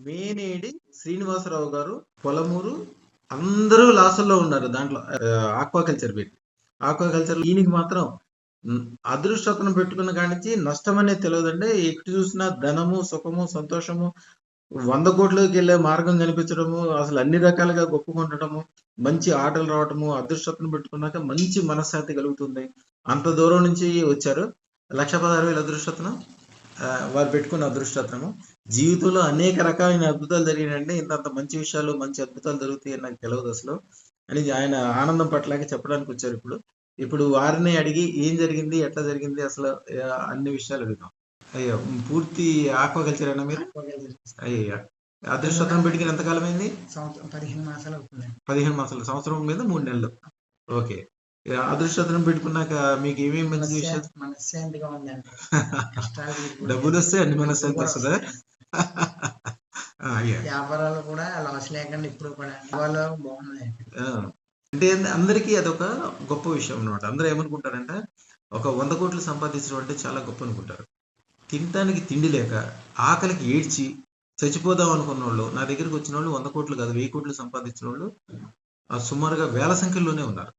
మేనేడి శ్రీనివాసరావు గారు పొలమూరు అందరూ లాసుల్లో ఉన్నారు దాంట్లో. ఆక్వాకల్చర్ పెట్టి ఆక్వాకల్చర్ ఈయనకి మాత్రం అదృష్టతను పెట్టుకున్న కాడి నుంచి నష్టం అనేది తెలియదండి. ఎటు చూసినా ధనము, సుఖము, సంతోషము, 100 కోట్లకి వెళ్ళే మార్గం కనిపించడము, అసలు అన్ని రకాలుగా గొప్పకుండటము, మంచి ఆటలు రావటము, అదృష్టతను పెట్టుకున్నాక మంచి మనశ్శాంతి కలుగుతుంది. అంత దూరం నుంచి వచ్చారు. 1,16,000 అదృష్టతను వారు పెట్టుకున్న అదృష్టతను. జీవితంలో అనేక రకాలైన అద్భుతాలు జరిగినాయండి. ఇంత మంచి విషయాలు, మంచి అద్భుతాలు జరుగుతాయని నాకు తెలియదు అసలు అని ఆయన ఆనందం పట్లాగే చెప్పడానికి వచ్చారు. ఇప్పుడు వారిని అడిగి ఏం జరిగింది, ఎట్లా జరిగింది, అసలు అన్ని విషయాలు అడుగుతాం. అయ్యో, పూర్తి ఆక్వాకల్చర్ అయినా మీరు? అయ్యో, అదృష్టం పెట్టుకుని ఎంతకాలం అయింది? 15 మాసాలు అవుతుంది. 15 మాసాలు, సంవత్సరం మీద 3 నెలలు. ఓకే. అదృష్టం పెట్టుకున్నాక మీకు ఏమేమి మంచి విషయాలు? మనశ్శాంతిగా ఉందండి. డబ్బులు వస్తే అన్ని మనశ్శాంతి వస్తుందా? వ్యాపారాలు కూడా లాస్ లేకుండా ఇప్పుడు కూడా వాళ్ళు బాగున్నాయి. అంటే అందరికీ అదొక గొప్ప విషయం అనమాట. అందరూ ఏమనుకుంటారంటే ఒక 100 కోట్లు సంపాదించడం అంటే చాలా గొప్ప అనుకుంటారు. తినటానికి తిండి లేక ఆకలికి ఏడ్చి చచ్చిపోదాం అనుకున్న వాళ్ళు నా దగ్గరికి వచ్చిన వాళ్ళు 100 కోట్లు కాదు 1000 కోట్లు సంపాదించిన వాళ్ళు సుమారుగా వేల సంఖ్యలోనే ఉన్నారు.